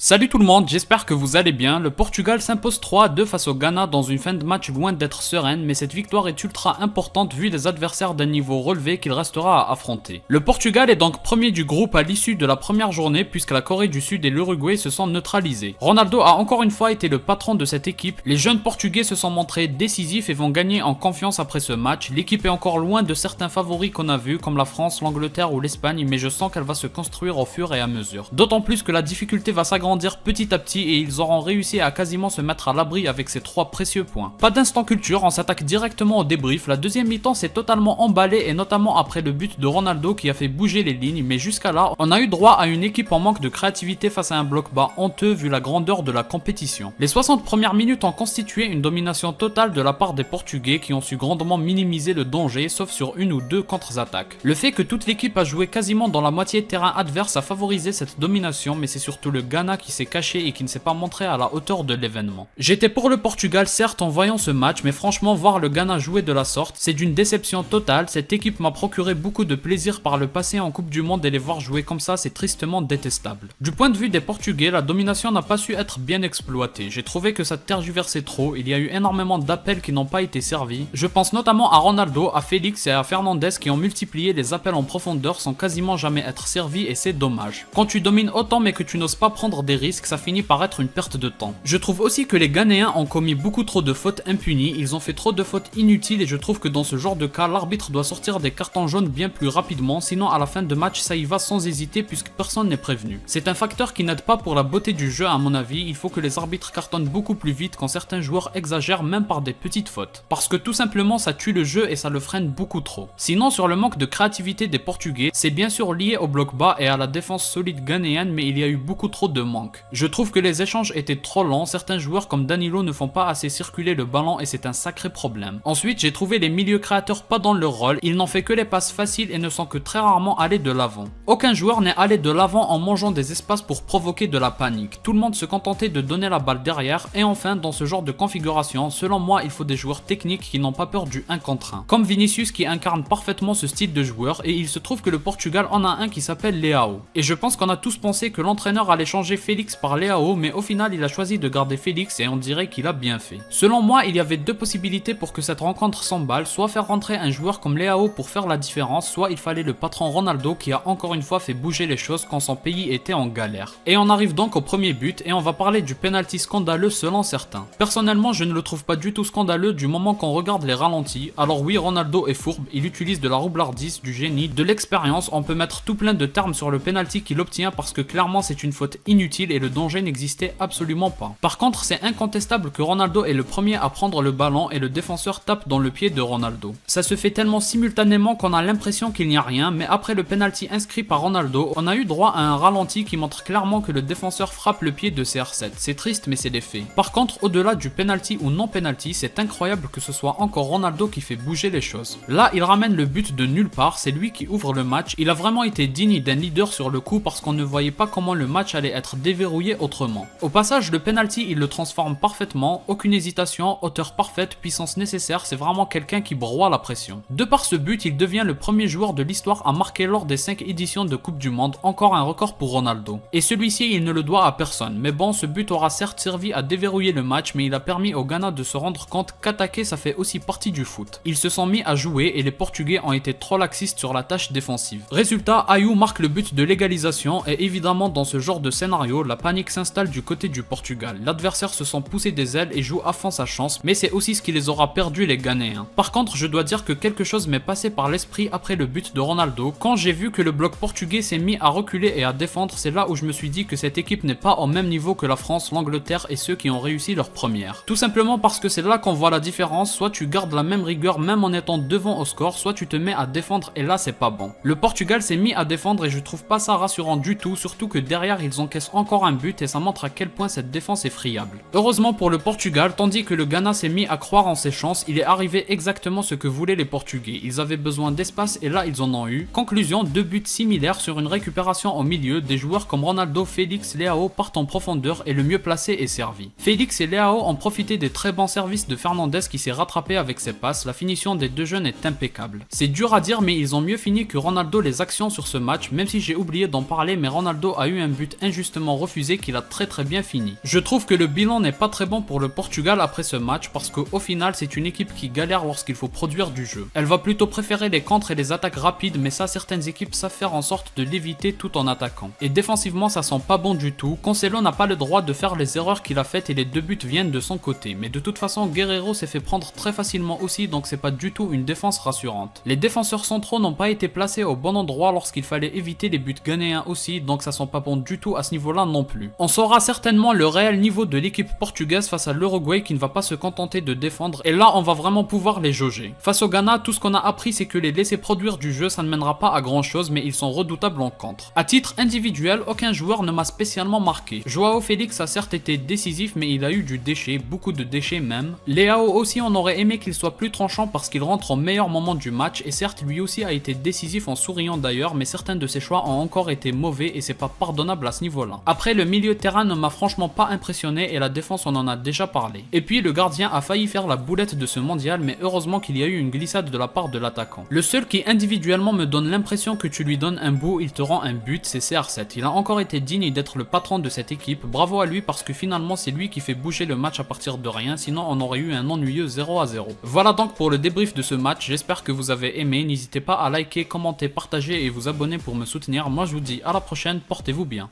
Salut tout le monde, j'espère que vous allez bien. Le Portugal s'impose 3-2 face au Ghana dans une fin de match loin d'être sereine, mais cette victoire est ultra importante vu les adversaires d'un niveau relevé qu'il restera à affronter. Le Portugal est donc premier du groupe à l'issue de la première journée puisque la Corée du Sud et l'Uruguay se sont neutralisés. Ronaldo a encore une fois été le patron de cette équipe, les jeunes Portugais se sont montrés décisifs et vont gagner en confiance après ce match. L'équipe est encore loin de certains favoris qu'on a vus comme la France, l'Angleterre ou l'Espagne, mais je sens qu'elle va se construire au fur et à mesure. D'autant plus que la difficulté va s'agrandir petit à petit et ils auront réussi à quasiment se mettre à l'abri avec ces 3 précieux points. Pas d'instant culture, on s'attaque directement au débrief. La deuxième mi-temps s'est totalement emballée et notamment après le but de Ronaldo qui a fait bouger les lignes, mais jusqu'à là, on a eu droit à une équipe en manque de créativité face à un bloc bas honteux vu la grandeur de la compétition. Les 60 premières minutes ont constitué une domination totale de la part des Portugais qui ont su grandement minimiser le danger sauf sur une ou deux contre-attaques. Le fait que toute l'équipe a joué quasiment dans la moitié de terrain adverse a favorisé cette domination, mais c'est surtout le Ghana qui s'est caché et qui ne s'est pas montré à la hauteur de l'événement. J'étais pour le Portugal certes en voyant ce match, mais franchement voir le Ghana jouer de la sorte, c'est d'une déception totale. Cette équipe m'a procuré beaucoup de plaisir par le passé en Coupe du Monde et les voir jouer comme ça c'est tristement détestable. Du point de vue des Portugais, la domination n'a pas su être bien exploitée. J'ai trouvé que ça tergiversait trop, il y a eu énormément d'appels qui n'ont pas été servis. Je pense notamment à Ronaldo, à Félix et à Fernandes qui ont multiplié les appels en profondeur sans quasiment jamais être servis et c'est dommage. Quand tu domines autant mais que tu n'oses pas prendre des risques, ça finit par être une perte de temps. Je trouve aussi que les Ghanéens ont commis beaucoup trop de fautes impunies, ils ont fait trop de fautes inutiles et je trouve que dans ce genre de cas, l'arbitre doit sortir des cartons jaunes bien plus rapidement, sinon à la fin de match ça y va sans hésiter puisque personne n'est prévenu. C'est un facteur qui n'aide pas pour la beauté du jeu à mon avis, il faut que les arbitres cartonnent beaucoup plus vite quand certains joueurs exagèrent même par des petites fautes. Parce que tout simplement ça tue le jeu et ça le freine beaucoup trop. Sinon sur le manque de créativité des Portugais, c'est bien sûr lié au bloc bas et à la défense solide ghanéenne mais il y a eu beaucoup trop de manque. Je trouve que les échanges étaient trop lents, certains joueurs comme Danilo ne font pas assez circuler le ballon et c'est un sacré problème. Ensuite, j'ai trouvé les milieux créateurs pas dans leur rôle, ils n'ont fait que les passes faciles et ne sont que très rarement allés de l'avant. Aucun joueur n'est allé de l'avant en mangeant des espaces pour provoquer de la panique. Tout le monde se contentait de donner la balle derrière et enfin, dans ce genre de configuration, selon moi, il faut des joueurs techniques qui n'ont pas peur du 1 contre 1. Comme Vinicius qui incarne parfaitement ce style de joueur et il se trouve que le Portugal en a un qui s'appelle Leao. Et je pense qu'on a tous pensé que l'entraîneur allait changer Félix par Leao, mais au final il a choisi de garder Félix et on dirait qu'il a bien fait. Selon moi, il y avait deux possibilités pour que cette rencontre s'emballe, soit faire rentrer un joueur comme Leao pour faire la différence, soit il fallait le patron Ronaldo qui a encore une fois fait bouger les choses quand son pays était en galère. Et on arrive donc au premier but et on va parler du penalty scandaleux selon certains. Personnellement, je ne le trouve pas du tout scandaleux du moment qu'on regarde les ralentis. Alors oui, Ronaldo est fourbe, il utilise de la roublardise, du génie, de l'expérience, on peut mettre tout plein de termes sur le penalty qu'il obtient parce que clairement c'est une faute inutile et le danger n'existait absolument pas. Par contre, c'est incontestable que Ronaldo est le premier à prendre le ballon et le défenseur tape dans le pied de Ronaldo. Ça se fait tellement simultanément qu'on a l'impression qu'il n'y a rien, mais après le penalty inscrit par Ronaldo, on a eu droit à un ralenti qui montre clairement que le défenseur frappe le pied de CR7. C'est triste mais c'est des faits. Par contre, au-delà du penalty ou non penalty, c'est incroyable que ce soit encore Ronaldo qui fait bouger les choses. Là, il ramène le but de nulle part, c'est lui qui ouvre le match. Il a vraiment été digne d'un leader sur le coup parce qu'on ne voyait pas comment le match allait être déverrouillé autrement. Au passage, le penalty, il le transforme parfaitement, aucune hésitation, hauteur parfaite, puissance nécessaire, c'est vraiment quelqu'un qui broie la pression. De par ce but, il devient le premier joueur de l'histoire à marquer lors des 5 éditions de Coupe du Monde, encore un record pour Ronaldo. Et celui-ci, il ne le doit à personne, mais bon, ce but aura certes servi à déverrouiller le match, mais il a permis au Ghana de se rendre compte qu'attaquer ça fait aussi partie du foot. Ils se sont mis à jouer et les Portugais ont été trop laxistes sur la tâche défensive. Résultat, Ayou marque le but de l'égalisation et évidemment dans ce genre de scénario, la panique s'installe du côté du Portugal. L'adversaire se sent pousser des ailes et joue à fond sa chance, mais c'est aussi ce qui les aura perdus les Ghanéens. Par contre, je dois dire que quelque chose m'est passé par l'esprit après le but de Ronaldo. Quand j'ai vu que le bloc portugais s'est mis à reculer et à défendre, c'est là où je me suis dit que cette équipe n'est pas au même niveau que la France, l'Angleterre et ceux qui ont réussi leur première. Tout simplement parce que c'est là qu'on voit la différence, soit tu gardes la même rigueur même en étant devant au score, soit tu te mets à défendre et là c'est pas bon. Le Portugal s'est mis à défendre et je trouve pas ça rassurant du tout, surtout que derrière ils encaissent encore un but et ça montre à quel point cette défense est friable. Heureusement pour le Portugal, tandis que le Ghana s'est mis à croire en ses chances, il est arrivé exactement ce que voulaient les Portugais. Ils avaient besoin d'espace et là ils en ont eu. Conclusion, 2 buts similaires sur une récupération au milieu, des joueurs comme Ronaldo, Félix, Leao partent en profondeur et le mieux placé est servi. Félix et Leao ont profité des très bons services de Fernandes qui s'est rattrapé avec ses passes, la finition des deux jeunes est impeccable. C'est dur à dire mais ils ont mieux fini que Ronaldo les actions sur ce match, même si j'ai oublié d'en parler mais Ronaldo a eu un but injustement tellement refusé qu'il a très bien fini. Je trouve que le bilan n'est pas très bon pour le Portugal après ce match parce qu'au final c'est une équipe qui galère lorsqu'il faut produire du jeu. Elle va plutôt préférer les contres et les attaques rapides, mais ça certaines équipes savent faire en sorte de l'éviter tout en attaquant. Et défensivement ça sent pas bon du tout, Cancelo n'a pas le droit de faire les erreurs qu'il a faites et les 2 buts viennent de son côté, mais de toute façon Guerreiro s'est fait prendre très facilement aussi, donc c'est pas du tout une défense rassurante. Les défenseurs centraux n'ont pas été placés au bon endroit lorsqu'il fallait éviter les buts ghanéens aussi, donc ça sent pas bon du tout à ce niveau-là non plus. On saura certainement le réel niveau de l'équipe portugaise face à l'Uruguay qui ne va pas se contenter de défendre, et là on va vraiment pouvoir les jauger. Face au Ghana, tout ce qu'on a appris c'est que les laisser produire du jeu ça ne mènera pas à grand chose, mais ils sont redoutables en contre. À titre individuel, aucun joueur ne m'a spécialement marqué. Joao Félix a certes été décisif, mais il a eu du déchet, beaucoup de déchets même. Leao aussi, on aurait aimé qu'il soit plus tranchant parce qu'il rentre au meilleur moment du match, et certes lui aussi a été décisif en souriant d'ailleurs, mais certains de ses choix ont encore été mauvais et c'est pas pardonnable à ce niveau-là. Après, le milieu de terrain ne m'a franchement pas impressionné et la défense on en a déjà parlé. Et puis le gardien a failli faire la boulette de ce mondial, mais heureusement qu'il y a eu une glissade de la part de l'attaquant. Le seul qui individuellement me donne l'impression que tu lui donnes un bout, il te rend un but, c'est CR7. Il a encore été digne d'être le patron de cette équipe, bravo à lui parce que finalement c'est lui qui fait bouger le match à partir de rien, sinon on aurait eu un ennuyeux 0-0. Voilà donc pour le débrief de ce match, j'espère que vous avez aimé, n'hésitez pas à liker, commenter, partager et vous abonner pour me soutenir. Moi je vous dis à la prochaine, portez-vous bien.